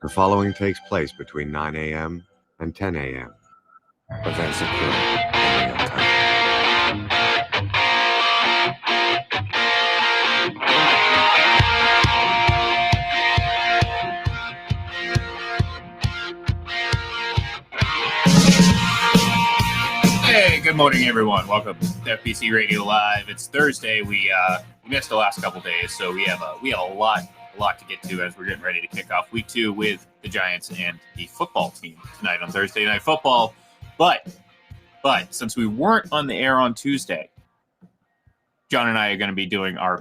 The following takes place between 9 a.m. and 10 a.m. Events occur in real time. Hey, good morning, everyone. Welcome to FPC Radio Live. It's Thursday. We missed the last couple days, so we have a lot to get to as we're getting ready to kick off week 2 with the Giants and the football team tonight on Thursday Night Football. But since we weren't on the air on Tuesday, John and I are going to be doing our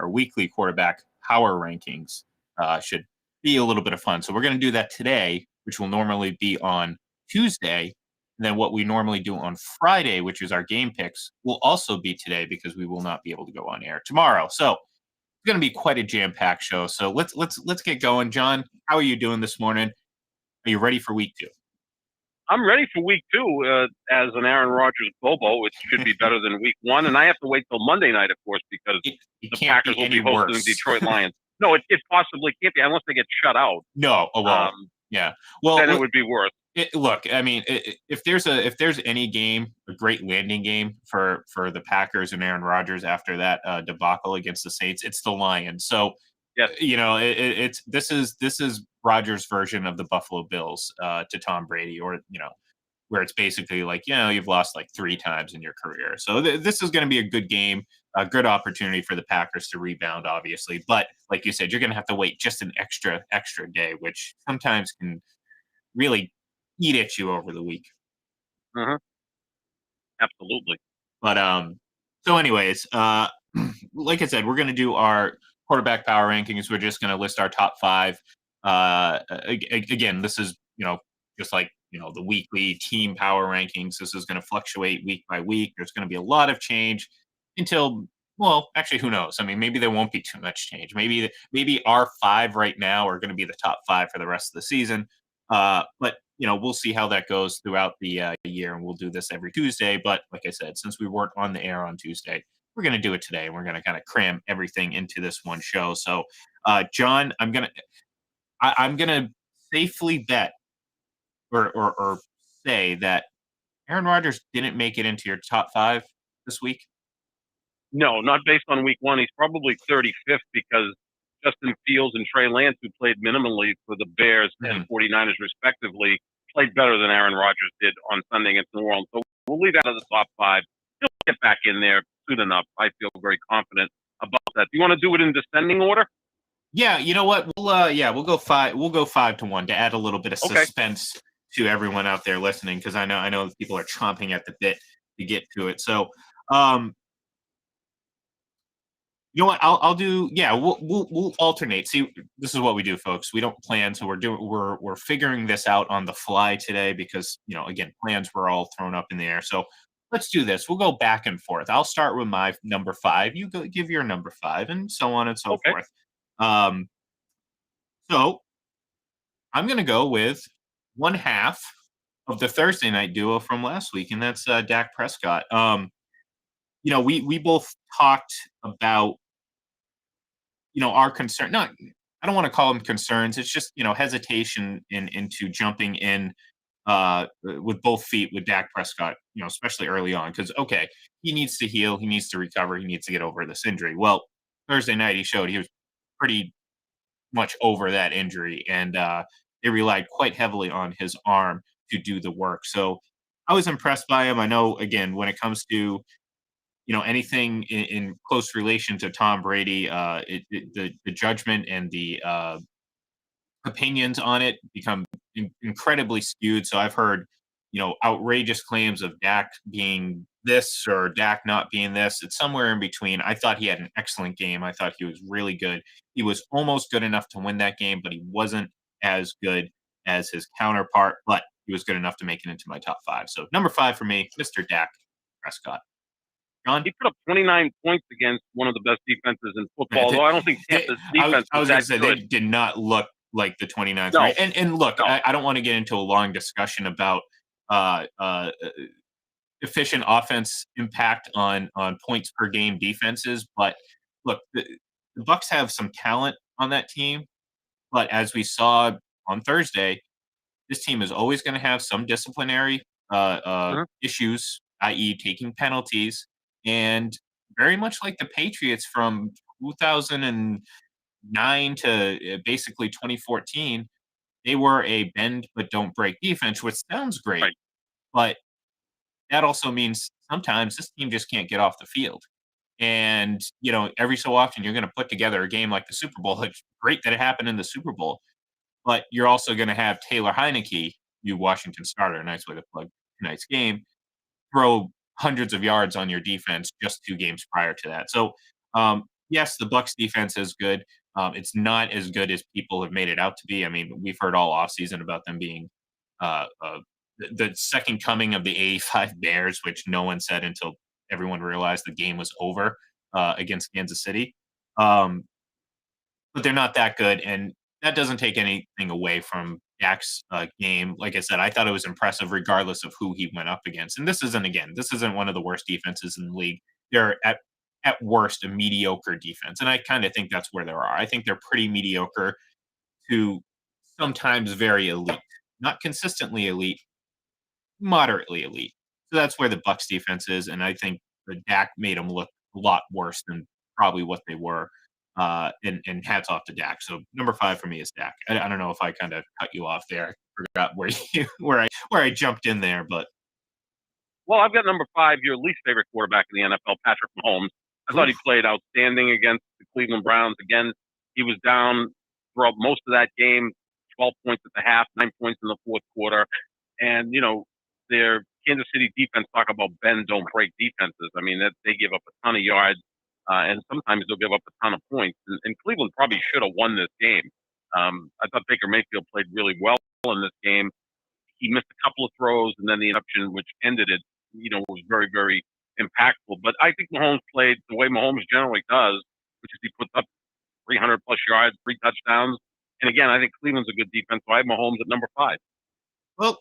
weekly quarterback power rankings. Should be a little bit of fun. So we're going to do that today, which will normally be on Tuesday. And then what we normally do on Friday, which is our game picks, will also be today because we will not be able to go on air tomorrow. So it's going to be quite a jam-packed show. So let's get going. John, how are you doing this morning? Are you ready for week 2? I'm ready for week 2 as an Aaron Rodgers Bobo. It should be better than week 1. And I have to wait till Monday night, of course, because the Packers will be hosting the Detroit Lions. No, it possibly can't be unless they get shut out. No. Oh, well, yeah. Well, then it would be worse. Look, I mean, if there's any game, a great landing game for the Packers and Aaron Rodgers after that debacle against the Saints, it's the Lions. So, yes. You know, this is Rodgers' version of the Buffalo Bills to Tom Brady, or where it's basically like, you've lost like 3 times in your career. So this is going to be a good game, a good opportunity for the Packers to rebound, obviously. But like you said, you're going to have to wait just an extra day, which sometimes can really eat at you over the week. Mm-hmm. Absolutely. But so anyways, like I said, we're going to do our quarterback power rankings. We're just going to list our top 5. Again, this is, just like, the weekly team power rankings. This is going to fluctuate week by week. There's going to be a lot of change until, well, actually, who knows? I mean, maybe there won't be too much change. Maybe our 5 right now are going to be the top 5 for the rest of the season. But we'll see how that goes throughout the year, and we'll do this every Tuesday. But like I said, since we weren't on the air on Tuesday, we're going to do it today. We're going to kind of cram everything into this one show. So, John, I'm gonna safely bet or say that Aaron Rodgers didn't make it into your top 5 this week. No, not based on week 1. He's probably 35th because Justin Fields and Trey Lance, who played minimally for the Bears and 49ers respectively, played better than Aaron Rodgers did on Sunday against New Orleans. So we'll leave out of the top 5. He'll get back in there soon enough. I feel very confident about that. Do you want to do it in descending order? Yeah, you know what? We'll go 5. We'll go 5-1 to add a little bit of suspense to everyone out there listening, because I know people are chomping at the bit to get to it. So, you know what? I'll do. Yeah, we'll alternate. See, this is what we do, folks. We don't plan, so we're figuring this out on the fly today because again, plans were all thrown up in the air. So let's do this. We'll go back and forth. I'll start with my number 5. You go give your number 5, and so on and so forth. So I'm going to go with one half of the Thursday night duo from last week, and that's Dak Prescott. We both talked about our concern. I don't want to call them concerns. It's just hesitation into jumping in with both feet with Dak Prescott. Especially early on, because he needs to heal, he needs to recover, he needs to get over this injury. Well, Thursday night he showed he was pretty much over that injury, and they relied quite heavily on his arm to do the work. So I was impressed by him. I know, again, when it comes to anything in close relation to Tom Brady, the judgment and the opinions on it become incredibly skewed. So I've heard outrageous claims of Dak being this or Dak not being this. It's somewhere in between. I thought he had an excellent game. I thought he was really good. He was almost good enough to win that game, but he wasn't as good as his counterpart, but he was good enough to make it into my top 5. So number 5 for me, Mr. Dak Prescott. John? He put up 29 points against one of the best defenses in football, although I don't think Tampa's defense I was that going to say, good. they did not look like the 29th. No. Right? And look, no. I don't want to get into a long discussion about efficient offense impact on points per game defenses, but look, the Bucs have some talent on that team, but as we saw on Thursday, this team is always going to have some disciplinary issues, i.e., taking penalties, and very much like the Patriots from 2009 to basically 2014, they were a bend but don't break defense, which sounds great, Right. but that also means sometimes this team just can't get off the field. And, every so often you're going to put together a game like the Super Bowl. It's great that it happened in the Super Bowl, but you're also going to have Taylor Heineke, you Washington starter, a nice way to plug tonight's game, throw hundreds of yards on your defense just 2 games prior to that. So, yes, the Bucs defense is good. It's not as good as people have made it out to be. I mean, we've heard all offseason about them being the second coming of the '85 Bears, which no one said until everyone realized the game was over against Kansas City. Um, but they're not that good, and that doesn't take anything away from Dak's game. Like I said, I thought it was impressive regardless of who he went up against. And this isn't one of the worst defenses in the league. They're at worst a mediocre defense, and I kind of think that's where they are. I think they're pretty mediocre to sometimes very elite, not consistently elite, moderately elite. So that's where the Bucs defense is, and I think the Dak made them look a lot worse than probably what they were. And hats off to Dak. So number 5 for me is Dak. I don't know if I kind of cut you off there. I forgot where I jumped in there, but Well, I've got number 5, your least favorite quarterback in the NFL, Patrick Mahomes. I thought he played outstanding against the Cleveland Browns. Again, he was down throughout most of that game, 12 points at the half, 9 points in the fourth quarter. And, their Kansas City defense, talk about bend, don't break defenses. I mean, they give up a ton of yards, and sometimes they'll give up a ton of points. And Cleveland probably should have won this game. I thought Baker Mayfield played really well in this game. He missed a couple of throws, and then the interception, which ended it, was very, very impactful. But I think Mahomes played the way Mahomes generally does, which is he puts up 300 plus yards, 3 touchdowns. And again, I think Cleveland's a good defense. So I have Mahomes at number 5. well,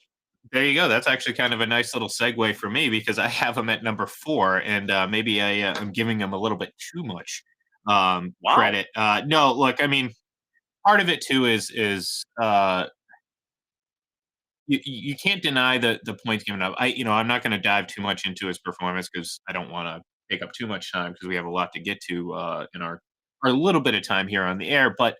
there you go. That's actually kind of a nice little segue for me because I have him at number 4, and maybe I'm giving him a little bit too much credit. No, look, I mean, part of it too is you can't deny the points given up. I'm not going to dive too much into his performance because I don't want to take up too much time because we have a lot to get to in our little bit of time here on the air. But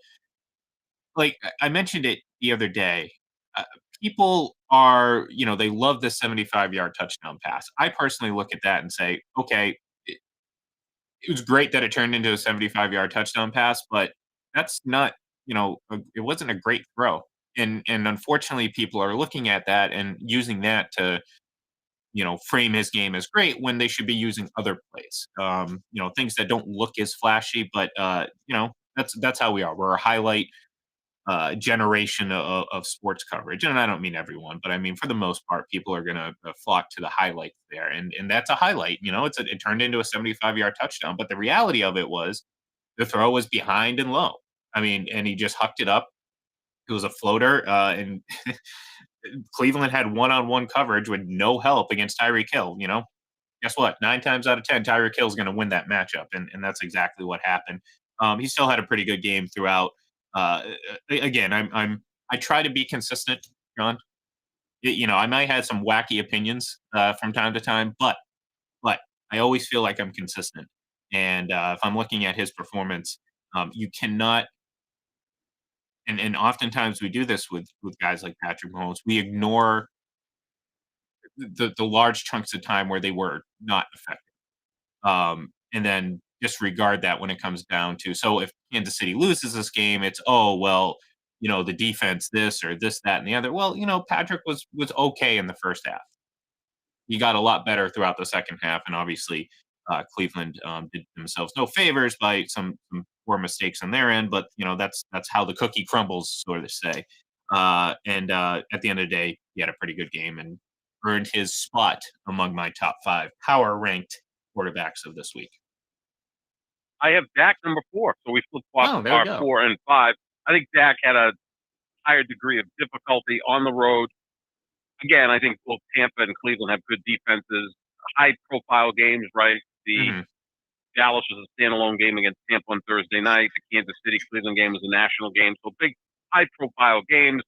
like I mentioned it the other day, uh, people are they love the 75-yard touchdown pass. I personally look at that and say, okay, it was great that it turned into a 75-yard touchdown pass, but that's not, it wasn't a great throw. And unfortunately, people are looking at that and using that to, frame his game as great when they should be using other plays. Things that don't look as flashy, but that's how we are. We're a highlight generation of sports coverage, and I don't mean everyone, but I mean for the most part, people are going to flock to the highlights there, and that's a highlight. It turned into a 75-yard touchdown, but the reality of it was the throw was behind and low. I mean, and he just hucked it up. It was a floater, and Cleveland had one-on-one coverage with no help against Tyreek Hill. Guess what? 9 times out of 10, Tyreek Hill is going to win that matchup, and that's exactly what happened. He still had a pretty good game throughout. Again, I try to be consistent, John. I might have some wacky opinions from time to time, but I always feel like I'm consistent. And if I'm looking at his performance, you cannot. And oftentimes we do this with guys like Patrick Mahomes. We ignore the large chunks of time where they were not effective, and then disregard that when it comes down to. So if Kansas City loses this game, it's the defense this or this, that, and the other. Well, Patrick was okay in the first half. He got a lot better throughout the second half, and obviously Cleveland did themselves no favors by some poor mistakes on their end. But that's how the cookie crumbles, so to say. And at the end of the day, he had a pretty good game and earned his spot among my top 5 power ranked quarterbacks of this week. I have Dak number 4, so we flip-flopped there we go. 4 and 5. I think Dak had a higher degree of difficulty on the road. Again, I think both Tampa and Cleveland have good defenses, high-profile games, right? The Dallas was a standalone game against Tampa on Thursday night. The Kansas City-Cleveland game was a national game. So big, high-profile games.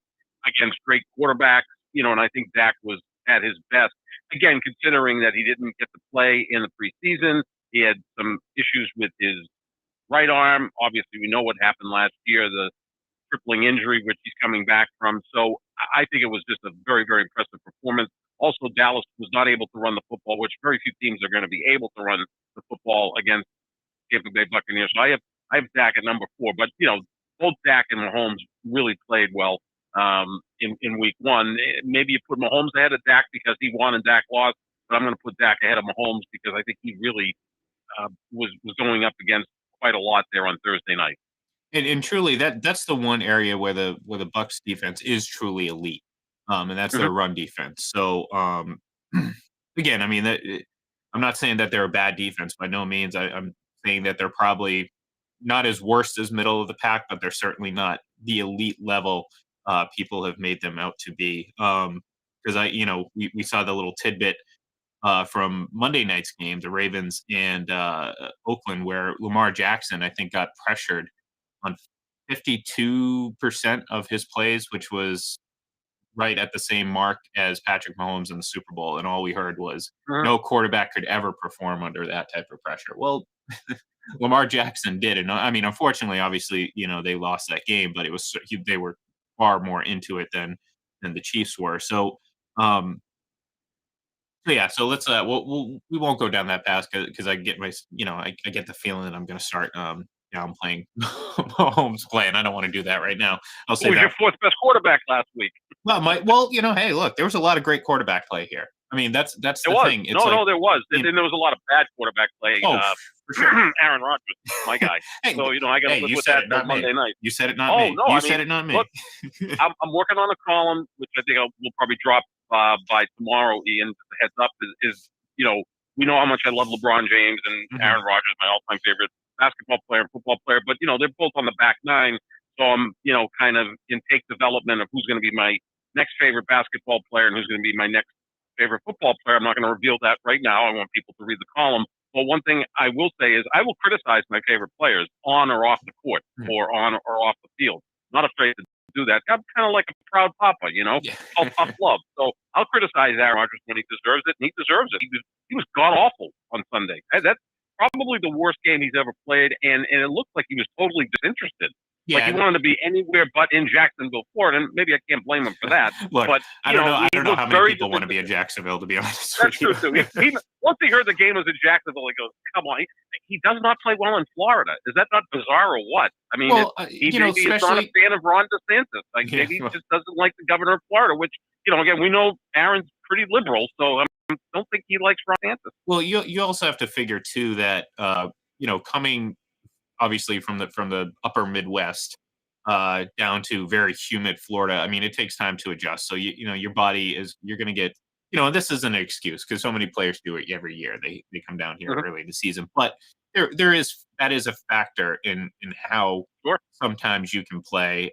against great quarterbacks, and I think Dak was at his best. Again, considering that he didn't get to play in the preseason, he had some issues with his right arm. Obviously, we know what happened last year, the crippling injury, which he's coming back from. So I think it was just a very, very impressive performance. Also, Dallas was not able to run the football, which very few teams are going to be able to run the football against Tampa Bay Buccaneers. So I have Dak at number 4, but both Dak and Mahomes really played well in week 1. Maybe you put Mahomes ahead of Dak because he won and Dak lost, but I'm going to put Dak ahead of Mahomes because I think he really was going up against quite a lot there on Thursday night. And truly, that's the one area where the Bucs defense is truly elite, and that's their run defense. So again, I mean, I'm not saying that they're a bad defense by no means. I'm saying that they're probably not as worst as middle of the pack, but they're certainly not the elite level people have made them out to be. Because we saw the little tidbit from Monday night's game, the Ravens and Oakland, where Lamar Jackson, I think, got pressured on 52% of his plays, which was right at the same mark as Patrick Mahomes in the Super Bowl. And all we heard was no quarterback could ever perform under that type of pressure. Well, Lamar Jackson did. And I mean, unfortunately, obviously, they lost that game, but they were far more into it than the Chiefs were. So, yeah, so let's we won't go down that path because I get I get the feeling that I'm going to start downplaying Mahomes' play, and I don't want to do that right now. I'll say Who was your 4th best quarterback last week? Well, hey, look, there was a lot of great quarterback play here. I mean, that's the thing. It's no, there was. Then there was a lot of bad quarterback play. For sure. Aaron Rodgers, my guy. Hey, so I got to live with that until Monday night. You said it, not me. No, said it, not me. Look, I'm working on a column, which I think we'll probably drop by tomorrow. Ian, the heads up is we know how much I love LeBron James and Aaron Rodgers, my all-time favorite basketball player and football player, but they're both on the back 9. So I'm kind of in take development of who's going to be my next favorite basketball player and who's going to be my next favorite football player. I'm not going to reveal that right now. I want people to read the column. But one thing I will say is I will criticize my favorite players on or off the court or on or off the field. Not afraid to do that. I'm kind of like a proud papa, all tough love. So I'll criticize Aaron Rodgers when he deserves it, and he deserves it. He was god awful on Sunday. That's probably the worst game he's ever played, and it looked like he was totally disinterested. Yeah, like he wanted to be anywhere but in Jacksonville, Florida, and maybe I can't blame him for that. Look, but I don't know how many people want to be in Jacksonville, to be honest. That's true too. Once he heard the game was in Jacksonville, he goes, "Come on!" He does not play well in Florida. Is that not bizarre or what? I mean, maybe he's not a fan of Ron DeSantis. Maybe he just doesn't like the governor of Florida, which again, we know Aaron's pretty liberal, so I don't think he likes Ron DeSantis. Well, you also have to figure too that coming obviously from the upper Midwest down to very humid Florida. I mean, it takes time to adjust. So your body you're going to get and this isn't an excuse because so many players do it every year. They come down here early in the season, but that is a factor in how sometimes you can play.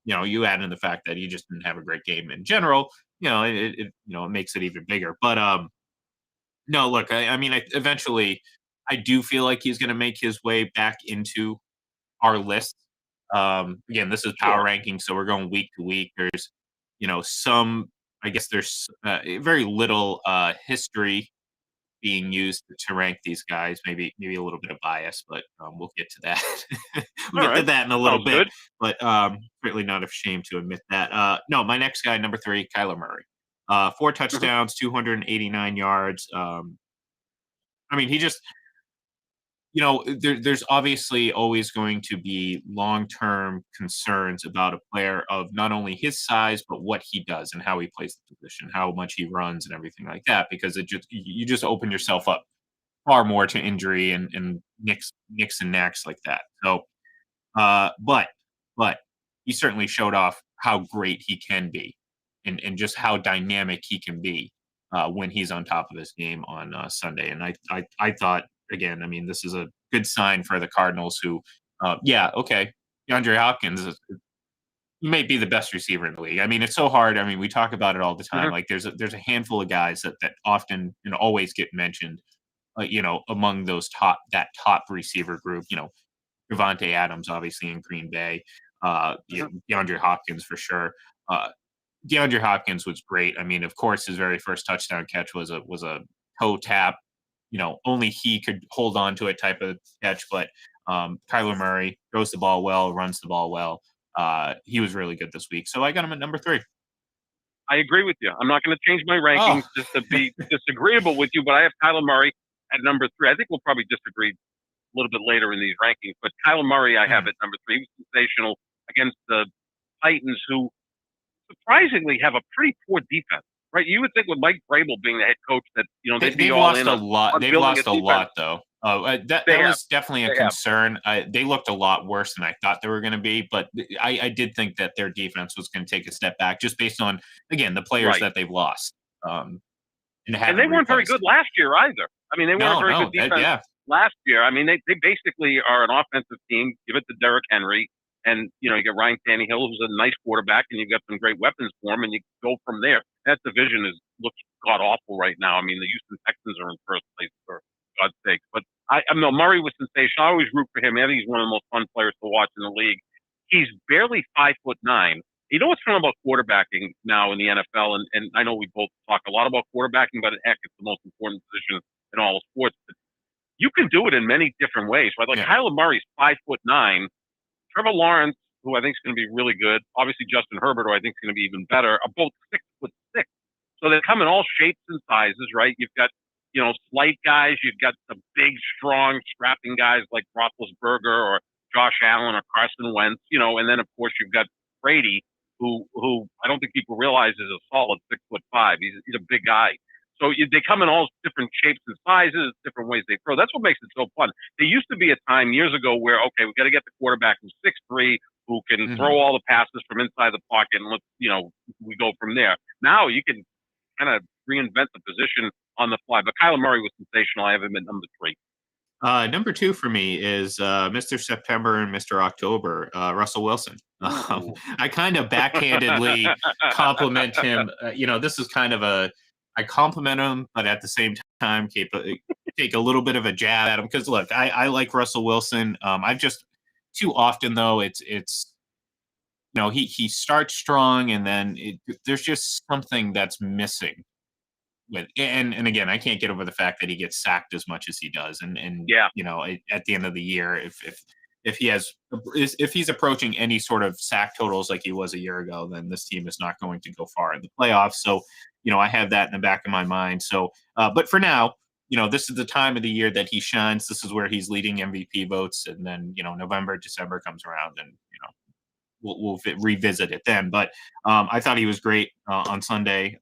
You add in the fact that you just didn't have a great game in general. It makes it even bigger. But no, look, I mean, eventually, I do feel like he's going to make his way back into our list. Again, this is power ranking, so we're going week to week. There's, there's very little history being used to rank these guys. Maybe a little bit of bias, but we'll get to that. We'll get to that in a little bit. But certainly not ashamed to admit that. No, my next guy, number 3, Kyler Murray. 4 touchdowns, 289 yards. I mean, he just, there's obviously always going to be long-term concerns about a player of not only his size, but what he does and how he plays the position, how much he runs and everything like that, because you just open yourself up far more to injury and nicks and knacks like that. So, but he certainly showed off how great he can be and just how dynamic he can be when he's on top of his game on Sunday. And I thought, again, I mean, this is a good sign for the Cardinals who, Deandre Hopkins he may be the best receiver in the league. I mean, it's so hard. I mean, we talk about it all the time. Like there's a handful of guys that often and always get mentioned, among those top receiver group, Devontae Adams, obviously in Green Bay. DeAndre Hopkins for sure. DeAndre Hopkins was great. I mean, of course, his very first touchdown catch was a toe tap. Only he could hold on to it type of catch. But Kyler Murray throws the ball well, runs the ball well. He was really good this week. So I got him at number 3. I agree with you. I'm not going to change my rankings just to be disagreeable with you, but I have Kyler Murray at number 3. I think we'll probably disagree a little bit later in these rankings, but Kyler Murray I have at number 3. He was sensational against the Titans, who surprisingly have a pretty poor defense. Right, you would think with Mike Vrabel being the head coach that they'd be all in. They've lost a lot, though. That was definitely a concern. They looked a lot worse than I thought they were going to be, but I did think that their defense was going to take a step back, just based on, again, the players that they've lost. And they weren't very good last year either. I mean, they weren't very good defense last year. I mean, they basically are an offensive team. Give it to Derrick Henry, and you get Ryan Tannehill, who's a nice quarterback, and you've got some great weapons for him, and you go from there. That division looks god awful right now. I mean, the Houston Texans are in first place, for God's sake. But I know Murray was sensational. I always root for him. I think he's one of the most fun players to watch in the league. He's barely 5'9". You know what's fun about quarterbacking now in the NFL, and I know we both talk a lot about quarterbacking, but heck, it's the most important position in all of sports. But you can do it in many different ways, right? Like Kyler Murray's 5'9". Trevor Lawrence, who I think is going to be really good. Obviously, Justin Herbert, who I think is going to be even better, are both 6'6". So they come in all shapes and sizes, right? You've got, slight guys. You've got the big, strong, strapping guys like Roethlisberger or Josh Allen or Carson Wentz, and then, of course, you've got Brady, who I don't think people realize is a solid 6'5". He's a big guy. So they come in all different shapes and sizes, different ways they throw. That's what makes it so fun. There used to be a time years ago where, okay, we got to get the quarterback who's 6'3", who can throw all the passes from inside the pocket, and we go from there. Now you can kind of reinvent the position on the fly. But Kyler Murray was sensational. I have him at number 3. Number 2 for me is Mr. September and Mr. October, Russell Wilson. I kind of backhandedly compliment him. This is kind of I compliment him, but at the same time, take a little bit of a jab at him. Because look, I like Russell Wilson. I've just too often though he starts strong and then there's just something that's missing with, and again, I can't get over the fact that he gets sacked as much as he does, and at the end of the year, if he's approaching any sort of sack totals like he was a year ago, then this team is not going to go far in the playoffs. So I have that in the back of my mind. So but for now, this is the time of the year that he shines. This is where he's leading MVP votes, and then November, December comes around, and we'll revisit it then. But I thought he was great on Sunday.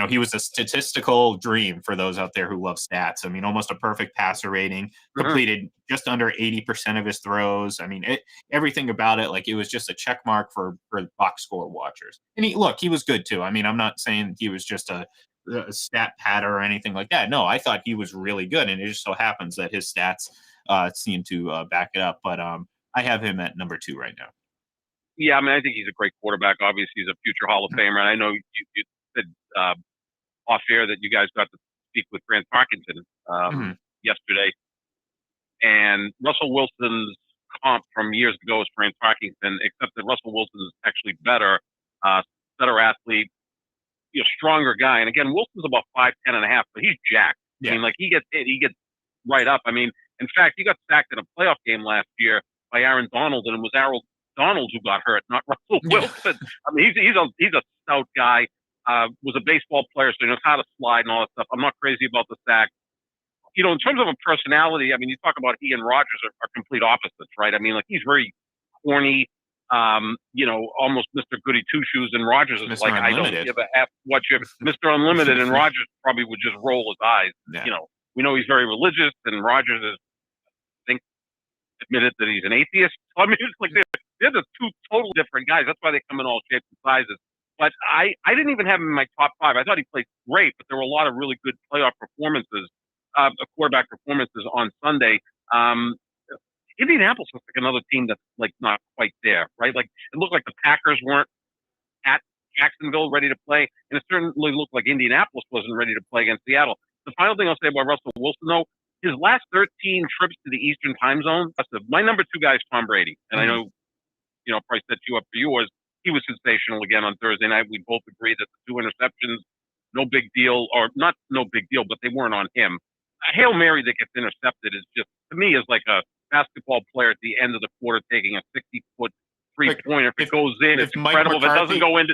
He was a statistical dream for those out there who love stats. I mean, almost a perfect passer rating, completed just under 80% of his throws. I mean, everything about it, like it was just a check mark for box score watchers. And he was good too. I mean, I'm not saying he was just a stat patter or anything like that. No, I thought he was really good, and it just so happens that his stats seem to back it up. But I have him at number 2 right now. Yeah, I mean, I think he's a great quarterback. Obviously, he's a future Hall of Famer. And I know you said off air that you guys got to speak with Grant Parkinson yesterday. And Russell Wilson's comp from years ago is Grant Parkinson, except that Russell Wilson is actually better athlete, stronger guy. And again, Wilson's about 5'10" and a half, but he's jacked. Yeah. I mean, like he gets right up. I mean, in fact, he got sacked in a playoff game last year by Aaron Donald, and it was Aaron Donald who got hurt, not Russell Wilson. I mean, he's a stout guy. Was a baseball player, so he knows how to slide and all that stuff. I'm not crazy about the sack. In terms of a personality, I mean, you talk about he and Rodgers are complete opposites, right? I mean, like he's very corny, almost Mr. Goody Two Shoes, and Rodgers is Mr. like, Unlimited. I don't give a F what you Mr. Unlimited, and Rodgers probably would just roll his eyes. Yeah. We know he's very religious, and Rodgers is, I think, admitted that he's an atheist. So, I mean, it's like they're the two totally different guys. That's why they come in all shapes and sizes. But I didn't even have him in my top 5. I thought he played great, but there were a lot of really good playoff performances, quarterback performances on Sunday. Indianapolis looks like another team that's like not quite there, right? Like it looked like the Packers weren't at Jacksonville ready to play, and it certainly looked like Indianapolis wasn't ready to play against Seattle. The final thing I'll say about Russell Wilson, though, his last 13 trips to the Eastern time zone, my number 2 guy is Tom Brady. And I know, probably set you up for yours. He was sensational again on Thursday night. We both agreed that the 2 interceptions, no big deal, or not no big deal, but they weren't on him. A Hail Mary that gets intercepted is just, to me, is like a basketball player at the end of the quarter taking a 60-foot three-pointer. If it goes in, it's incredible. If it doesn't go in,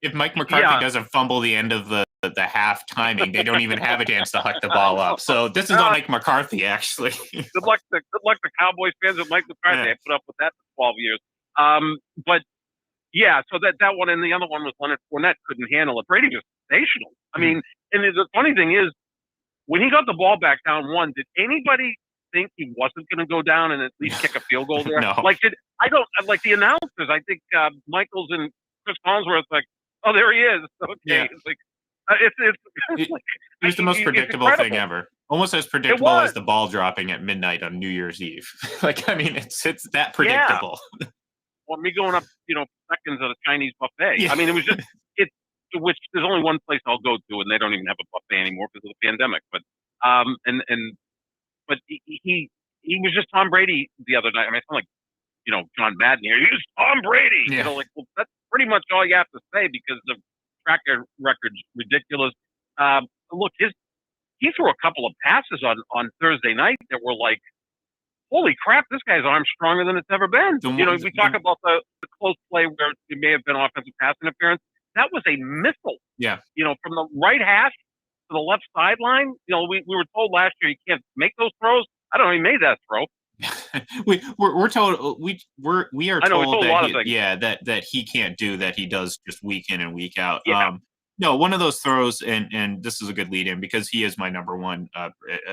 if Mike McCarthy doesn't fumble the end of the half timing, they don't even have a chance to huck the ball up. So this is on Mike McCarthy, actually. Good luck to Cowboys fans with Mike McCarthy. I put up with that for 12 years. But yeah, so that one, and the other one was Leonard Fournette couldn't handle it. Brady was sensational. I mean, and the funny thing is, when he got the ball back down 1, did anybody think he wasn't going to go down and at least kick a field goal there? No. Like the announcers, I think Michaels and Chris Collinsworth, like, oh, there he is. Okay. Yeah. It's like, it was the most predictable thing ever. Almost as predictable as the ball dropping at midnight on New Year's Eve. Like, I mean, it's that predictable. Yeah. Or me going up, seconds at a Chinese buffet. Yeah. I mean, it was just, which there's only one place I'll go to, and they don't even have a buffet anymore because of the pandemic. But, but he was just Tom Brady the other night. I mean, I sound like, John Madden here. He's Tom Brady. Yeah. Well, that's pretty much all you have to say because the track record's ridiculous. Look, he threw a couple of passes on Thursday night that were like, holy crap, this guy's arm's stronger than it's ever been. We talk about the close play where it may have been offensive pass interference. That was a missile. Yeah. From the right hash to the left sideline. We were told last year you can't make those throws. I don't know, he made that throw. we're told we are told that that he can't do that, he does just week in and week out. Yeah. No, one of those throws, and this is a good lead in because he is my number one.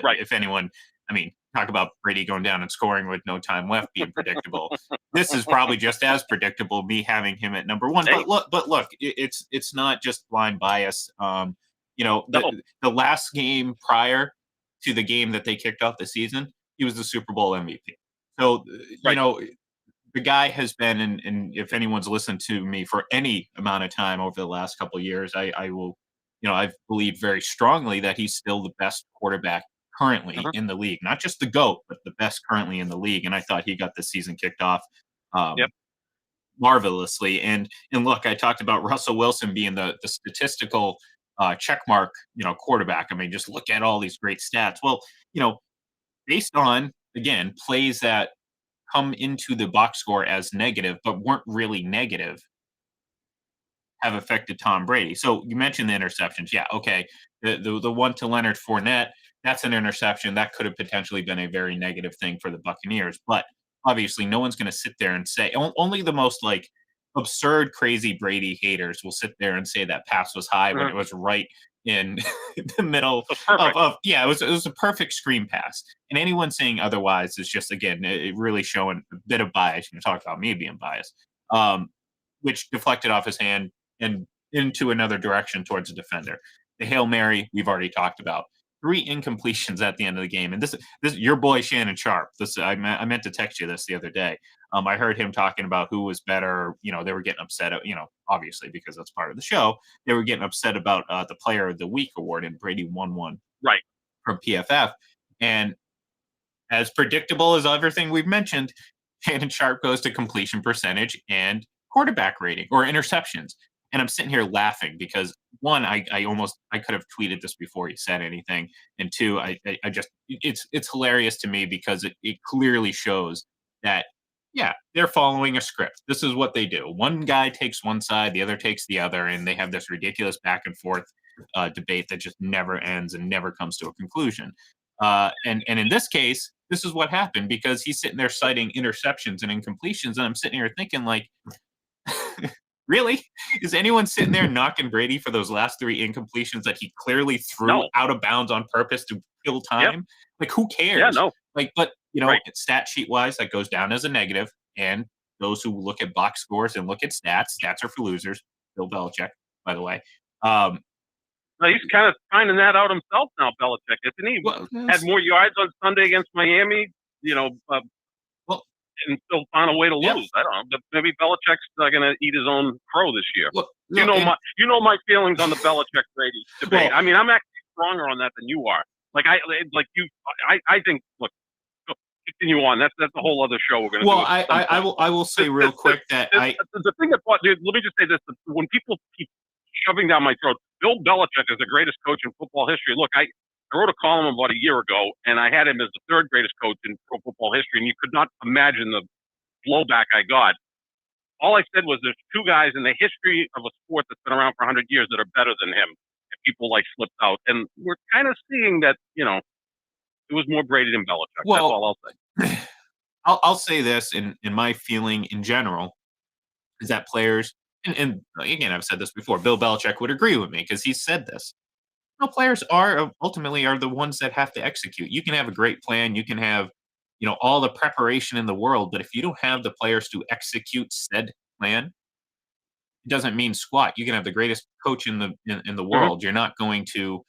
Right. If anyone, I mean, talk about Brady going down and scoring with no time left being predictable. This is probably just as predictable, me having him at number one. Hey. But look, it's not just blind bias. The last game prior to the game that they kicked off the season, he was the Super Bowl MVP. So, the guy has been, and if anyone's listened to me for any amount of time over the last couple of years, I will, I believe very strongly that he's still the best quarterback currently in the league. Not just the GOAT, but the best currently in the league. And I thought he got the season kicked off marvelously. And look, I talked about Russell Wilson being the statistical checkmark, quarterback. I mean, just look at all these great stats. Well, based on, again, plays that come into the box score as negative, but weren't really negative, have affected Tom Brady. So you mentioned the interceptions. Yeah, okay. The one to Leonard Fournette, that's an interception. That could have potentially been a very negative thing for the Buccaneers. But obviously no one's going to sit there and say, only the most like absurd, crazy Brady haters will sit there and say that pass was high when it was right in the middle of it was a perfect screen pass. And anyone saying otherwise is just, again, it really showing a bit of bias. You talk about me being biased, which deflected off his hand and into another direction towards the defender. The Hail Mary we've already talked about. 3 incompletions at the end of the game. And this your boy Shannon Sharp. I meant to text you this the other day. I heard him talking about who was better. They were getting upset, obviously because that's part of the show. They were getting upset about the Player of the Week award, and Brady won one from PFF. And as predictable as everything we've mentioned, Shannon Sharp goes to completion percentage and quarterback rating or interceptions. And I'm sitting here laughing because, one, I could have tweeted this before he said anything, and two, I just it's hilarious to me because it clearly shows that they're following a script. This is what they do. One guy takes one side, the other takes the other, and they have this ridiculous back and forth debate that just never ends and never comes to a conclusion. And in this case, this is what happened because he's sitting there citing interceptions and incompletions, and I'm sitting here thinking like. Really? Is anyone sitting there knocking Brady for those last 3 incompletions that he clearly threw out of bounds on purpose to kill time? Yep. Like, who cares? Yeah, no. Like, but, stat sheet wise, that goes down as a negative. And those who look at box scores and look at stats are for losers. Bill Belichick, by the way. Well, he's kind of finding that out himself now, Belichick, isn't he? Well, had more yards on Sunday against Miami, and still find a way to lose. I don't know, but maybe Belichick's going to eat his own crow this year. Well, my feelings on the Belichick Brady debate. Well, I mean, I'm actually stronger on that than you are. Like I think. Look, continue on. That's a whole other show we're going to do. Well, I will say real quick that the thing that, dude, let me just say this: when people keep shoving down my throat, Bill Belichick is the greatest coach in football history. Look, I wrote a column about a year ago, and I had him as the third greatest coach in pro football history, and you could not imagine the blowback I got. All I said was there's two guys in the history of a sport that's been around for 100 years that are better than him. And people slipped out. And we're kind of seeing that, it was more Brady than Belichick. Well, that's all I'll say. I'll say this in my feeling in general is that players, and again, I've said this before, Bill Belichick would agree with me because he said this. Players are ultimately the ones that have to execute. You can have a great plan. You can have all the preparation in the world, but if you don't have the players to execute said plan, it doesn't mean squat. You can have the greatest coach in the world. You're not going to,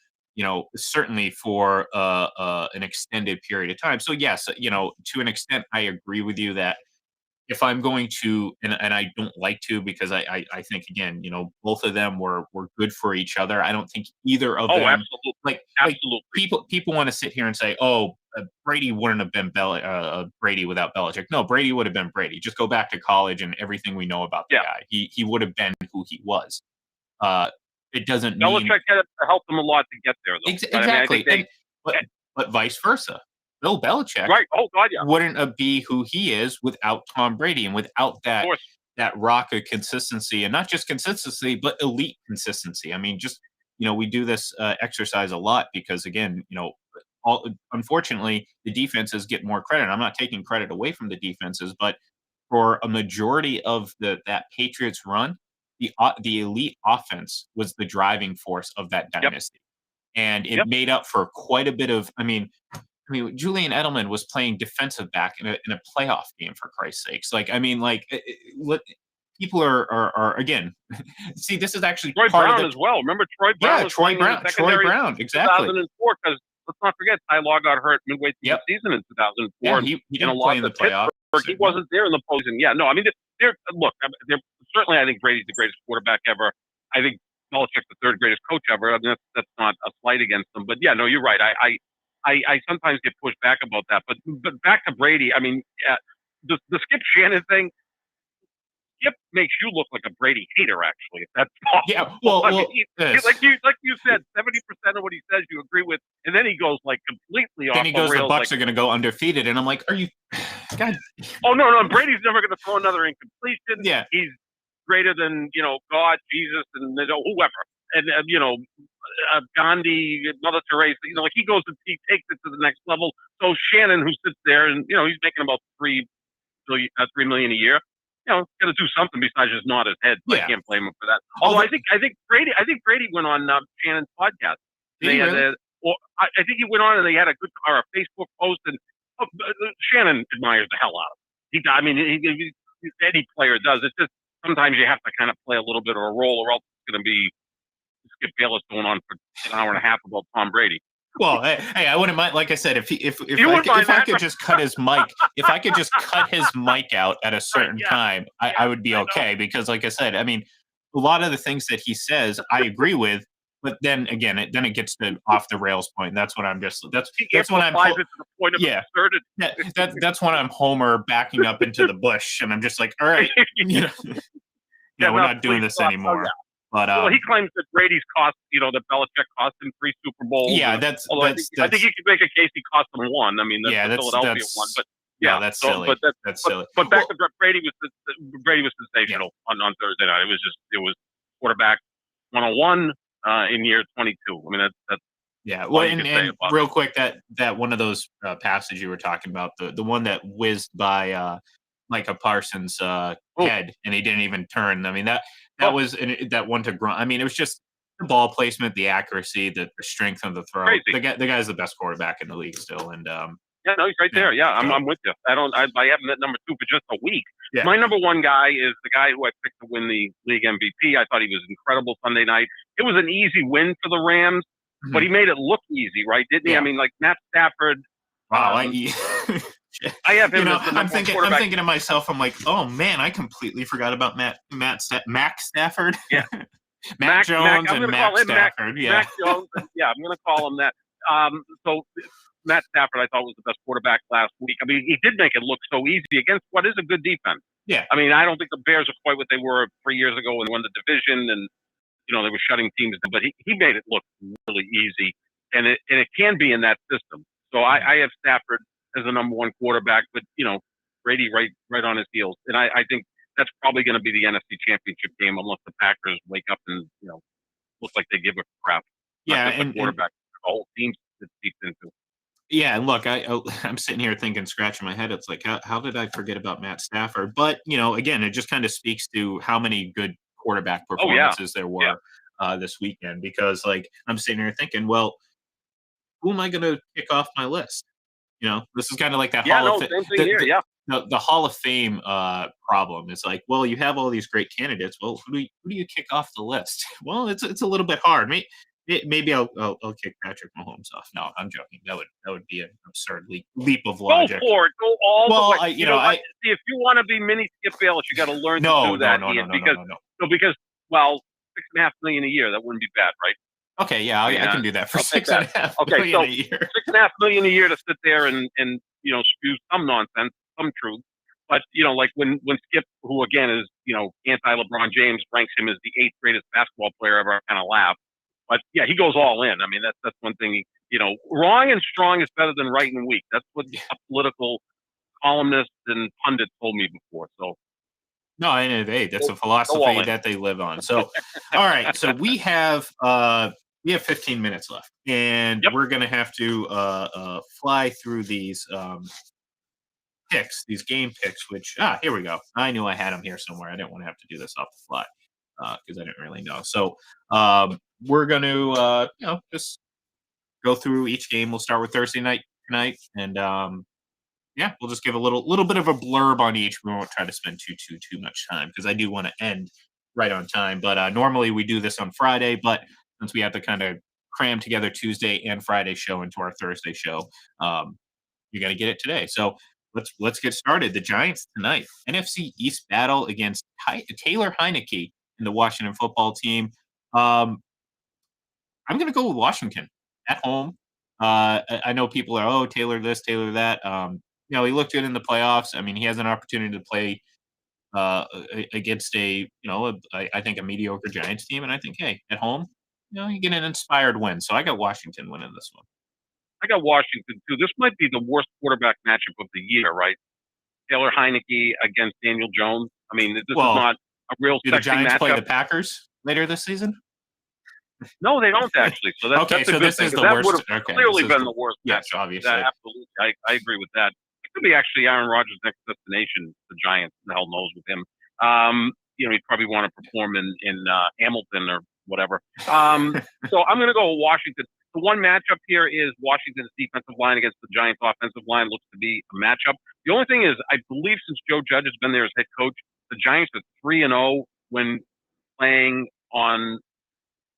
certainly for an extended period of time. So yes, to an extent, I agree with you that if I'm going to, and I don't like to, because I think again, both of them were good for each other. I don't think either of them. Absolutely. Like people want to sit here and say, Brady wouldn't have been Brady without Belichick. No, Brady would have been Brady. Just go back to college and everything we know about the guy. He would have been who he was. It doesn't mean Belichick had to help him a lot to get there, though. Exactly. But vice versa. Bill Belichick wouldn't be who he is without Tom Brady and without that rock of consistency, and not just consistency, but elite consistency. I mean, just, we do this exercise a lot because, again, unfortunately, the defenses get more credit. I'm not taking credit away from the defenses, but for a majority of that Patriots run, the elite offense was the driving force of that dynasty. And it made up for quite a bit of, I mean, Julian Edelman was playing defensive back in a playoff game, for Christ's sakes. People are again. See, this is actually Troy Brown as well. Remember Troy Brown? Yeah, Troy Brown, exactly. 2004, because let's not forget Ty Law got hurt midway through the season in 2004. Yeah, he didn't play in the playoffs. He wasn't there in the postseason. Yeah, no, I mean, certainly I think Brady's the greatest quarterback ever. I think Belichick's the third greatest coach ever. I mean, that's not a slight against them, but yeah, no, you're right. I sometimes get pushed back about that, but back to Brady. I mean, the Skip Shannon thing. Skip makes you look like a Brady hater, actually. If that's possible. Yeah, well, like you said, 70% of what he says you agree with, and then he goes completely off. Then he goes, the Bucs are going to go undefeated, and I'm like, are you? God. Oh no, Brady's never going to throw another incompletion. Yeah, he's greater than God, Jesus, and whoever, and Gandhi, Mother Teresa. He goes and he takes it to the next level. So Shannon, who sits there and he's making about $3 million a year. Got to do something besides just nod his head. So I can't blame him for that. Although I think Brady went on Shannon's podcast. I think he went on and they had a Facebook post, and Shannon admires the hell out of him. Any player does. It's just sometimes you have to kind of play a little bit of a role, or else it's going to be Skip Bayless going on for an hour and a half about Tom Brady. Well, hey, I wouldn't mind. Like I said, if I could just cut his mic, if I could just cut his mic out at a certain time, I would be okay. Because, like I said, I mean, a lot of the things that he says, I agree with. But then again, it gets to off the rails point. That's when I'm just that's when I'm that's when I'm Homer backing up into the bush, and I'm just like, all right, we're not doing this anymore. But he claims that Brady's cost, that Belichick cost him 3 Super Bowls. Yeah, I think you could make a case he cost him 1. I mean, the Philadelphia one, but that's silly. That's silly. But back to Brady was sensational on Thursday night. It was quarterback 101 in year 22. I mean, that's well, and real quick, that one of those passes you were talking about, the one that whizzed by Micah Parsons' head, and he didn't even turn. I mean, that was that one to grunt. I mean, it was just the ball placement, the accuracy, the strength of the throw. Crazy. The guy's the best quarterback in the league still, and he's right there. Yeah, I'm with you. I have him at number 2 for just a week. Yeah. My number 1 guy is the guy who I picked to win the league MVP. I thought he was incredible Sunday night. It was an easy win for the Rams, but he made it look easy, right? Didn't he? Yeah. I mean, like Matt Stafford. Wow. I have him. I'm thinking to myself, I'm like, oh man, I completely forgot about Mac Stafford. Yeah, Mac Jones and Mac Stafford. Mac Jones. Yeah, I'm going to call him that. So Matt Stafford, I thought, was the best quarterback last week. I mean, he did make it look so easy against what is a good defense. Yeah. I mean, I don't think the Bears are quite what they were 3 years ago when they won the division and, they were shutting teams down. But he made it look really easy. And it can be in that system. So I have Stafford as the number one quarterback, but, Brady right on his heels. And I think that's probably going to be the NFC Championship game unless the Packers wake up and, look like they give a crap. Yeah, not just the quarterback, the whole team that seeps into. Yeah, and look, I'm sitting here thinking, scratching my head. It's like, how did I forget about Matt Stafford? But again, it just kind of speaks to how many good quarterback performances there were this weekend. Because like I'm sitting here thinking, well, who am I going to kick off my list? This is kind of like that Hall of Fame. Same thing here. Yeah. The Hall of Fame problem is like, well, you have all these great candidates. Well, who do you kick off the list? Well, it's a little bit hard. Maybe I'll kick Patrick Mahomes off. No, I'm joking. That would be an absurd leap of logic. Go for it. Go all the way. See, if you want to be mini Skip Bayless, you got to learn to do that. No. Because $6.5 million a year, that wouldn't be bad, right? Okay, yeah, I can do that for $6.5 million a year. $6.5 million a year to sit there and spew some nonsense, some truth. But like when Skip, who again is anti-LeBron James, ranks him as the 8th greatest basketball player ever, kind of laugh. But yeah, he goes all in. I mean, that's one thing. Wrong and strong is better than right and weak. That's what political columnists and pundits told me before. So. No, hey, that's a philosophy that they live on. So, all right. So we have 15 minutes left, and we're going to have to fly through these picks, these game picks, which, here we go. I knew I had them here somewhere. I didn't want to have to do this off the fly because I didn't really know. So we're going to, just go through each game. We'll start with Thursday night tonight, and we'll just give a little bit of a blurb on each. We won't try to spend too much time because I do want to end right on time. But normally we do this on Friday, but since we have to kind of cram together Tuesday and Friday show into our Thursday show, you got to get it today. So let's get started. The Giants tonight, NFC East battle against Taylor Heineke and the Washington Football Team. I'm going to go with Washington at home. I know people are, Taylor this, Taylor that. He looked good in the playoffs. I mean, he has an opportunity to play against I think a mediocre Giants team. And I think, hey, at home, you get an inspired win. So I got Washington winning this one. I got Washington too. This might be the worst quarterback matchup of the year, right? Taylor Heineke against Daniel Jones. I mean, this is not a real sexy matchup. Do the Giants play the Packers later this season? No, they don't actually. So that's a good this thing. is the that worst. would have clearly been the worst. Yes, obviously. Absolutely. I agree with that. It could be actually Aaron Rodgers' next destination, the Giants. The hell knows with him. He'd probably want to perform in Hamilton or whatever. So I'm going to go with Washington. The one matchup here is Washington's defensive line against the Giants' offensive line. Looks to be a matchup. The only thing is, I believe since Joe Judge has been there as head coach, the Giants are 3-0 when playing on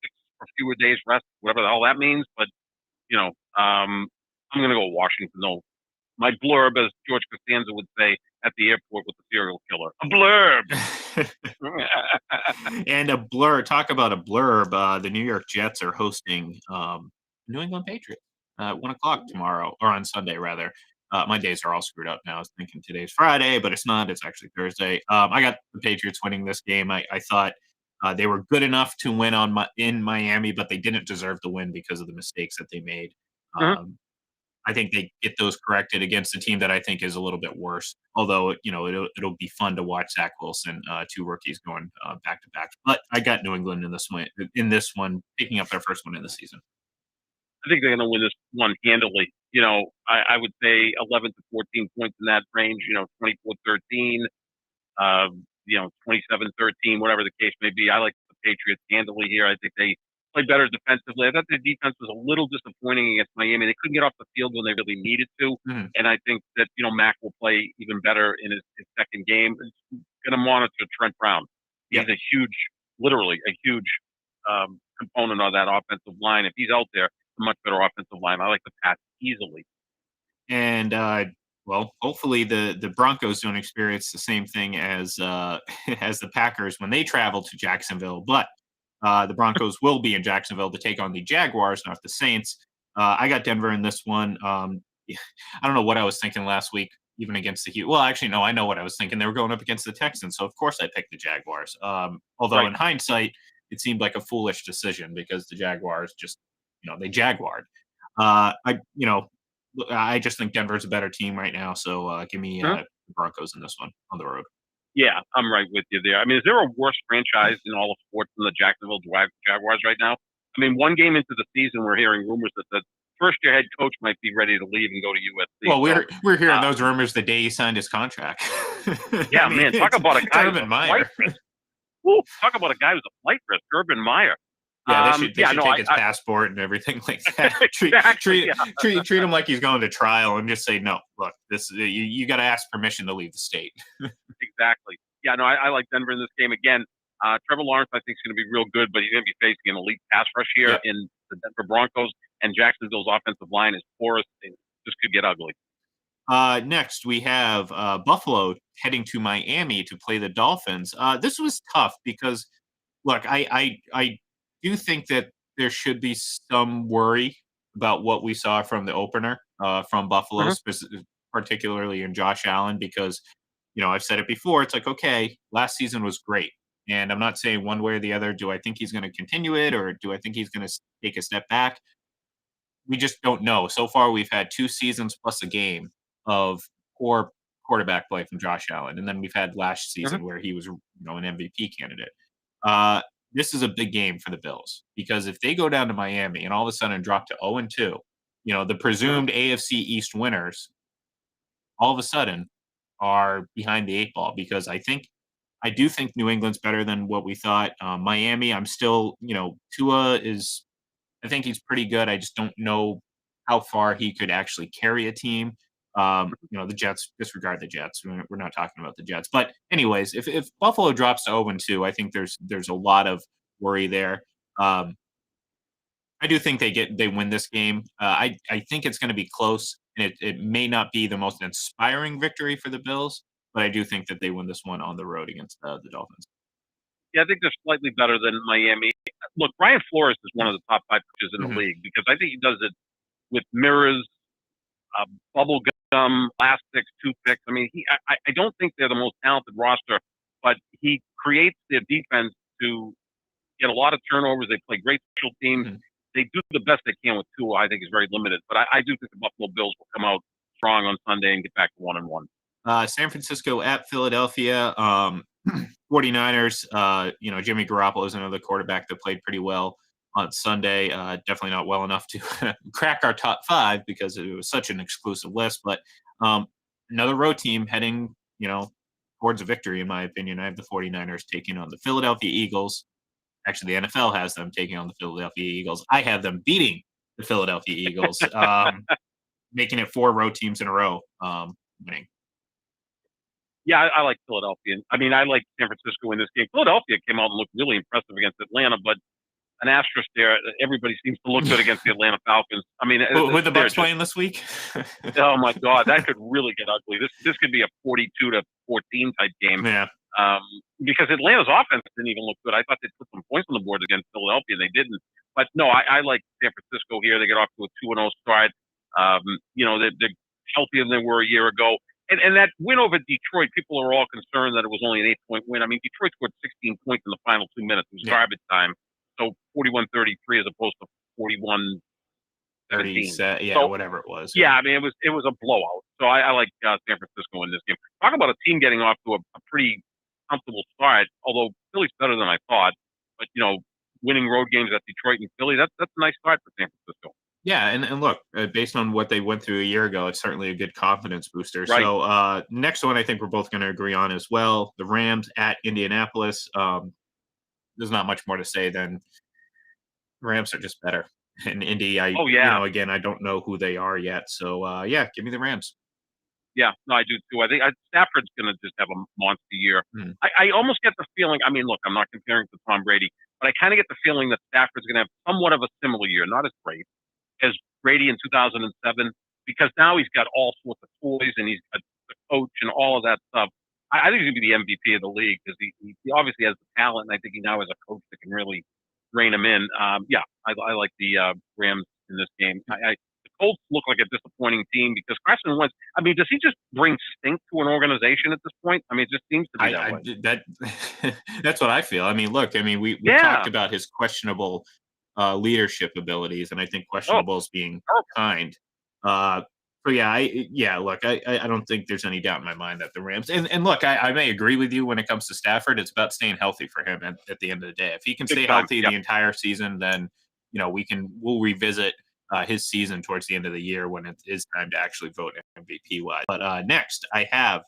6 or fewer days rest, whatever the hell that means. But I'm going to go with Washington. No, my blurb, as George Costanza would say at the airport with the serial killer, a blurb. And a blur. Talk about a blurb. The New York Jets are hosting New England Patriots at 1:00 tomorrow, or on Sunday rather. My days are all screwed up now. I was thinking today's Friday, but it's not. It's actually Thursday. I got the Patriots winning this game. I thought they were good enough to win in Miami, but they didn't deserve the win because of the mistakes that they made. I think they get those corrected against a team that I think is a little bit worse. Although, it'll be fun to watch Zach Wilson, 2 rookies going back to back. But I got New England in this one, picking up their first one in the season. I think they're going to win this one handily. I would say 11 to 14 points in that range. 24-13, 27-13, whatever the case may be. I like the Patriots handily here. I think they play better defensively. I thought their defense was a little disappointing against Miami. They couldn't get off the field when they really needed to. And I think that, Mac will play even better in his second game. It's going to monitor Trent Brown. He's literally a huge component of that offensive line. If he's out there, a much better offensive line. I like the Pats easily. And, hopefully the Broncos don't experience the same thing as the Packers when they travel to Jacksonville. But the Broncos will be in Jacksonville to take on the Jaguars, not the Saints. I got Denver in this one. I don't know what I was thinking last week, even against the Well, actually, no, I know what I was thinking. They were going up against the Texans, so of course I picked the Jaguars. Although Right. in hindsight, it seemed like a foolish decision because the Jaguars just, they jaguared. I just think Denver's a better team right now. So give me Mhm. the Broncos in this one on the road. Yeah, I'm right with you there. I mean, is there a worse franchise in all of sports than the Jacksonville Jaguars right now? I mean, one game into the season, we're hearing rumors that the first-year head coach might be ready to leave and go to USC. Well, we're hearing uh, those rumors the day he signed his contract. yeah, man, talk about a guy who's Urban a Meyer. flight risk. Woo, talk about a guy who's a flight risk, Urban Meyer. Yeah, they should Yeah, take no, his passport and everything like that. Exactly, yeah. Treat him like he's going to trial and just say, no, look, this you got to ask permission to leave the state. Exactly. Yeah, no, I like Denver in this game again. Trevor Lawrence, I think, is going to be real good, but he's going to be facing an elite pass rush here Yep. in the Denver Broncos, and Jacksonville's offensive line is porous. And this could get ugly. Next, we have Buffalo heading to Miami to play the Dolphins. This was tough because, look, I do think that there should be some worry about what we saw from the opener from Buffalo, particularly in Josh Allen, because, I've said it before. It's like, okay, last season was great. And I'm not saying one way or the other, do I think he's going to continue it or do I think he's going to take a step back? We just don't know. So far, we've had 2 seasons plus a game of poor quarterback play from Josh Allen, and then we've had last season where he was, an MVP candidate. Uh, this is a big game for the Bills because if they go down to Miami and all of a sudden drop to 0-2, the presumed AFC East winners all of a sudden are behind the 8 ball because I do think New England's better than what we thought. Miami, I'm still, Tua is I think he's pretty good. I just don't know how far he could actually carry a team. The Jets, disregard the Jets. We're not talking about the Jets. But anyways, if Buffalo drops to 0-2, I think there's a lot of worry there. I do think they win this game. I think it's going to be close, and it may not be the most inspiring victory for the Bills, but I do think that they win this one on the road against the Dolphins. Yeah, I think they're slightly better than Miami. Look, Brian Flores is one of the top 5 coaches in the league because I think he does it with mirrors, bubble gum, plastics, toothpicks. I mean, I don't think they're the most talented roster, but he creates their defense to get a lot of turnovers. They play great special teams. They do the best they can with Tua. I think is very limited, but I do think the Buffalo Bills will come out strong on Sunday and get back to 1-1. San Francisco at Philadelphia. 49ers, Jimmy Garoppolo is another quarterback that played pretty well on Sunday. Definitely not well enough to crack our top 5 because it was such an exclusive list. But another road team heading, towards a victory, in my opinion. I have the 49ers taking on the Philadelphia Eagles. Actually, the NFL has them taking on the Philadelphia Eagles. I have them beating the Philadelphia Eagles, making it 4 road teams in a row winning. Yeah, I like Philadelphia. I mean, I like San Francisco in this game. Philadelphia came out and looked really impressive against Atlanta, but an asterisk there. Everybody seems to look good against the Atlanta Falcons. I mean, who the Bucs playing this week? Oh my God, that could really get ugly. This could be a 42-14 type game. Yeah. Because Atlanta's offense didn't even look good. I thought they'd put some points on the board against Philadelphia. They didn't. But no, I like San Francisco here. They get off to a 2-0 start. They're healthier than they were a year ago. And that win over Detroit, people are all concerned that it was only an 8-point win. I mean, Detroit scored 16 points in the final 2 minutes. It was garbage time. So 41-33 as opposed to 41-17. Whatever it was. Yeah, I mean, it was a blowout. So I like San Francisco in this game. Talk about a team getting off to a pretty comfortable start, although Philly's better than I thought. But, winning road games at Detroit and Philly, that's a nice start for San Francisco. Yeah, and look, based on what they went through a year ago, it's certainly a good confidence booster. Right. So next one I think we're both going to agree on as well. The Rams at Indianapolis. There's not much more to say than the Rams are just better. And Indy, again, I don't know who they are yet. So, give me the Rams. Yeah, no, I do too. I think Stafford's going to just have a monster year. I almost get the feeling, I mean, look, I'm not comparing to Tom Brady, but I kind of get the feeling that Stafford's going to have somewhat of a similar year, not as great as Brady in 2007, because now he's got all sorts of toys and he's got the coach and all of that stuff. I think he's going to be the MVP of the league because he obviously has the talent, and I think he now has a coach that can really rein him in. I like the Rams in this game. The Colts look like a disappointing team because Carson Wentz. I mean, does he just bring stink to an organization at this point? I mean, it just seems to be that way. That's what I feel. I mean, look, I mean, we talked about his questionable leadership abilities, and I think questionable is being kind. So look, I don't think there's any doubt in my mind that the Rams and look, I may agree with you when it comes to Stafford. It's about staying healthy for him at the end of the day. If he can stay healthy the entire season, then we'll revisit his season towards the end of the year when it is time to actually vote MVP wise. But next, I have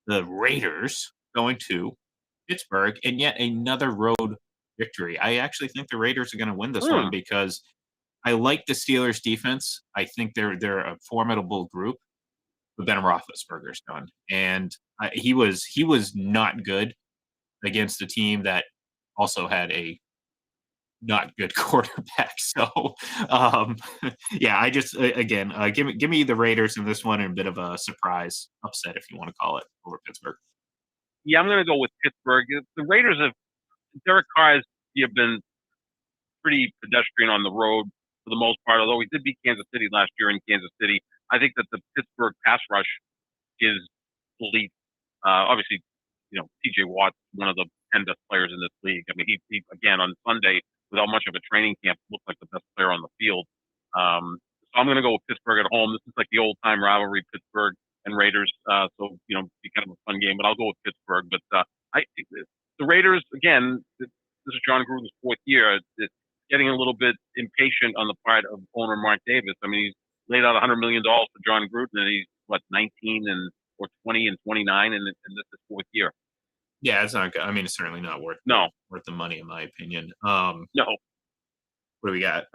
the Raiders going to Pittsburgh and yet another road victory. I actually think the Raiders are going to win this one because I like the Steelers' defense. I think they're a formidable group. But Ben Roethlisberger's done, and he was not good against a team that also had a not good quarterback. So, I just give me the Raiders in this one and a bit of a surprise upset, if you want to call it, over Pittsburgh. Yeah, I'm going to go with Pittsburgh. The Raiders Derek Carr has been pretty pedestrian on the road for the most part, although he did beat Kansas City last year in Kansas City. I think that the Pittsburgh pass rush is elite. Obviously, TJ Watt's one of the 10 best players in this league. I mean, he again, on Sunday, without much of a training camp, looked like the best player on the field. So I'm going to go with Pittsburgh at home. This is like the old-time rivalry, Pittsburgh and Raiders. So, be kind of a fun game, but I'll go with Pittsburgh. But the Raiders, again, this is John Gruden's fourth year. It's getting a little bit impatient on the part of owner Mark Davis. I mean, he's laid out $100 million for John Gruden, and he's, 19 or 20 and 29, and this is fourth year. Yeah, it's not good. I mean, it's certainly not worth the money, in my opinion. No. What do we got?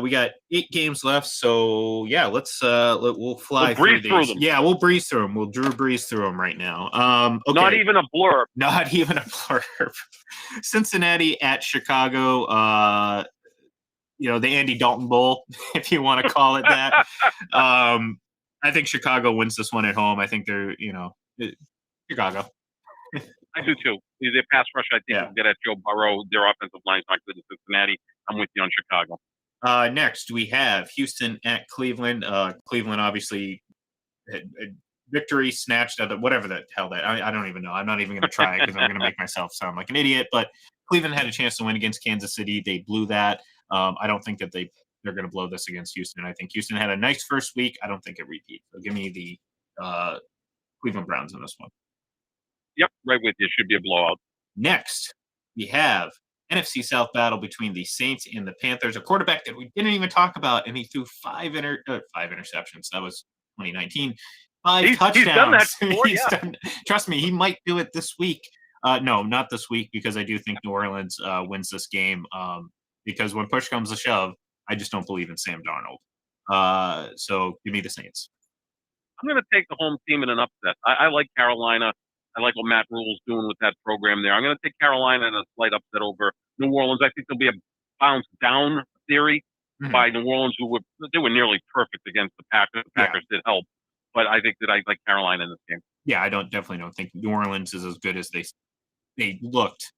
We got 8 games left, so we'll fly through these. Them. Yeah, we'll breeze through them. We'll Drew breeze through them right now. Okay. Not even a blurb. Not even a blurb. Cincinnati at Chicago. The Andy Dalton Bowl, if you want to call it that. I think Chicago wins this one at home. I think they're, Chicago. I do too. Their pass rush, I think, will get at Joe Burrow. Their offensive line's not good in Cincinnati. I'm with you on Chicago. Next, we have Houston at Cleveland. Cleveland, obviously, victory snatched out of whatever the hell that. I don't even know. I'm not even going to try it because I'm going to make myself sound like an idiot. But Cleveland had a chance to win against Kansas City. They blew that. I don't think that they're going to blow this against Houston. I think Houston had a nice first week. I don't think it repeats. So give me the Cleveland Browns in this one. Yep, right with you. It should be a blowout. Next, we have NFC South battle between the Saints and the Panthers. A quarterback that we didn't even talk about, and he threw 5 interceptions. That was 2019. 5 touchdowns. He's done that before, trust me, he might do it this week. No, not this week, because I do think New Orleans wins this game. Because when push comes to shove, I just don't believe in Sam Darnold. So give me the Saints. I'm going to take the home team in an upset. I like Carolina. I like what Matt Rule's doing with that program there. I'm going to take Carolina in a slight upset over New Orleans. I think there'll be a bounce down theory by New Orleans, who were nearly perfect against the Packers. The Packers did help, but I think that I like Carolina in this game. Yeah, I definitely don't think New Orleans is as good as they looked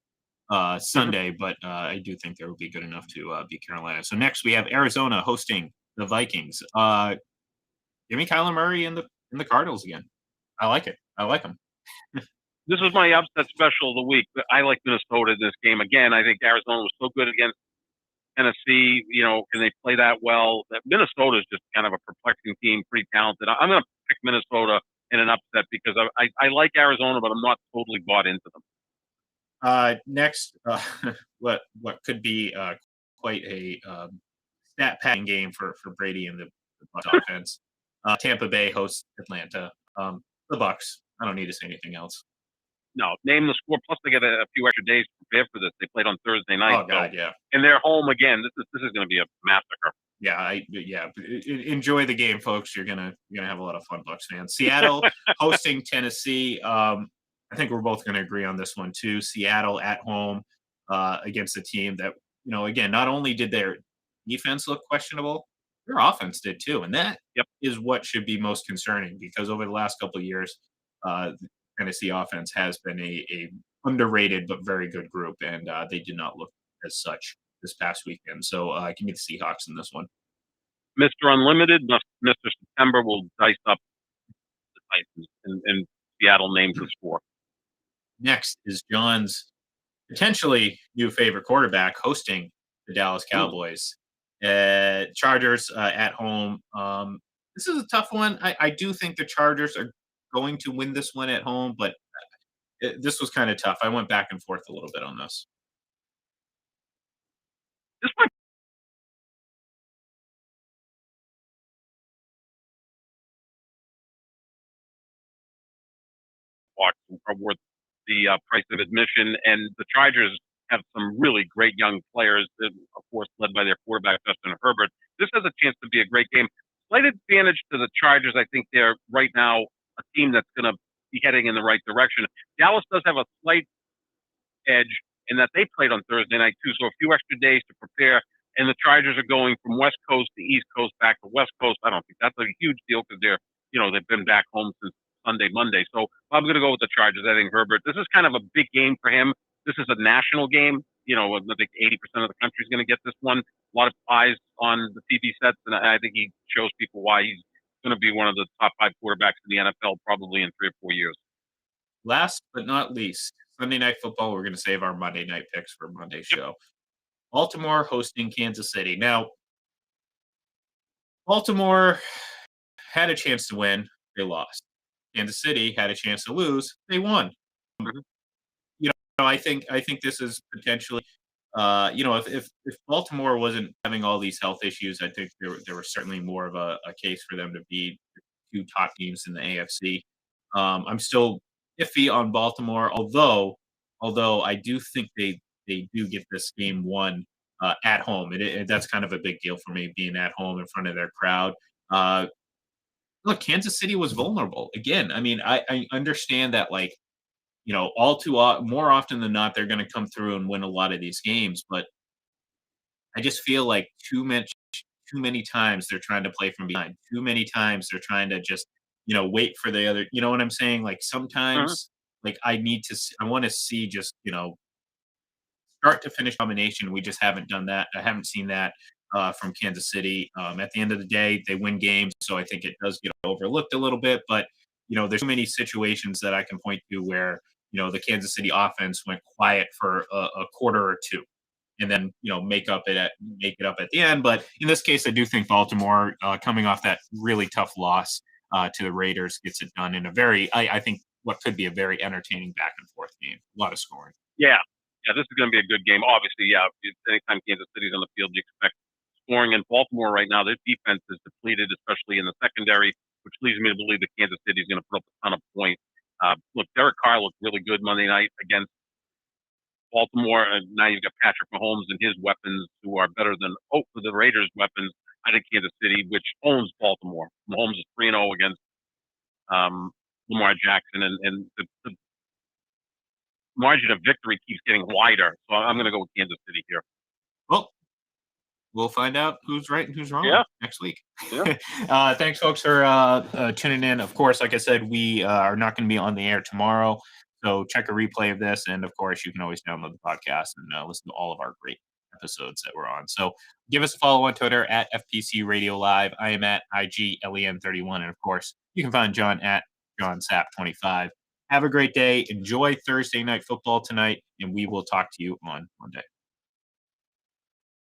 Sunday, but I do think they will be good enough to beat Carolina. So next we have Arizona hosting the Vikings. Give me Kyler Murray in the Cardinals again. I like it. I like them. This is my upset special of the week. I like Minnesota in this game. Again, I think Arizona was so good against Tennessee. Can they play that well? Minnesota is just kind of a perplexing team, pretty talented. I'm going to pick Minnesota in an upset because I like Arizona, but I'm not totally bought into them. Next, what could be quite a stat padding game for Brady and the Bucs offense. Tampa Bay hosts Atlanta. The Bucs. I don't need to say anything else. No, name the score. Plus, they get a few extra days to prepare for this. They played on Thursday night. Oh God, yeah. And they're home again. This is going to be a massacre. Yeah. Enjoy the game, folks. You're gonna have a lot of fun, Bucs fans. Seattle hosting Tennessee. I think we're both going to agree on this one too. Seattle at home against a team that again, not only did their defense look questionable, their offense did too, and that is what should be most concerning because over the last couple of years. The Tennessee offense has been a underrated but very good group, and they did not look as such this past weekend. So give me the Seahawks in this one. Mr. Unlimited, Mr. September will dice up the Titans, and Seattle names the score. Next is John's potentially new favorite quarterback hosting the Dallas Cowboys. Chargers at home. This is a tough one. I do think the Chargers are going to win this one at home, but this was kind of tough. I went back and forth a little bit on this. This might are worth the price of admission, and the Chargers have some really great young players, of course, led by their quarterback, Justin Herbert. This has a chance to be a great game. Slight advantage to the Chargers. I think they're right now a team that's going to be heading in the right direction. Dallas does have a slight edge in that they played on Thursday night too, so a few extra days to prepare. And the Chargers are going from West Coast to East Coast back to West Coast. I don't think that's a huge deal because they've been back home since Sunday, Monday. So I'm going to go with the Chargers. I think Herbert. This is kind of a big game for him. This is a national game. I think 80% of the country is going to get this one. A lot of eyes on the TV sets, and I think he shows people why he's going to be one of the top 5 quarterbacks in the NFL probably in 3 or 4 years. Last but not least, Sunday Night Football. We're going to save our Monday night picks for Monday's show. Baltimore hosting Kansas City. Now, Baltimore had a chance to win. They lost. Kansas City had a chance to lose. They won. I think this is potentially, if Baltimore wasn't having all these health issues, I think there was certainly more of a case for them to be the 2 top teams in the AFC. I'm still iffy on Baltimore, although I do think they do get this game won at home. That's kind of a big deal for me, being at home in front of their crowd. Look, Kansas City was vulnerable. Again, I mean, I understand that, more often than not, they're going to come through and win a lot of these games. But I just feel like too many times they're trying to play from behind. Too many times they're trying to just, wait for the other. You know what I'm saying? Like sometimes, I want to see just, start to finish combination. We just haven't done that. I haven't seen that from Kansas City. At the end of the day, they win games, so I think it does get overlooked a little bit. But there's so many situations that I can point to where the Kansas City offense went quiet for a quarter or 2, and then make it up at the end. But in this case, I do think Baltimore, coming off that really tough loss to the Raiders, gets it done in a very, I think, what could be a very entertaining back and forth game. A lot of scoring. Yeah, this is going to be a good game. Obviously, anytime Kansas City's on the field, you expect scoring. In Baltimore right now, their defense is depleted, especially in the secondary, which leads me to believe that Kansas City is going to put up a ton of points. Look, Derek Carr looked really good Monday night against Baltimore, and now you've got Patrick Mahomes and his weapons, who are better than the Raiders' weapons. I think Kansas City, which owns Baltimore, Mahomes is 3-0 against Lamar Jackson, and the margin of victory keeps getting wider. So I'm going to go with Kansas City here. Well, we'll find out who's right and who's wrong next week. Yeah. Thanks, folks, for tuning in. Of course, like I said, we are not going to be on the air tomorrow. So check a replay of this. And, of course, you can always download the podcast and listen to all of our great episodes that we're on. So give us a follow on Twitter at FPC Radio Live. I am at IGLEN31. And, of course, you can find John at JohnSap25. Have a great day. Enjoy Thursday Night Football tonight, and we will talk to you on Monday.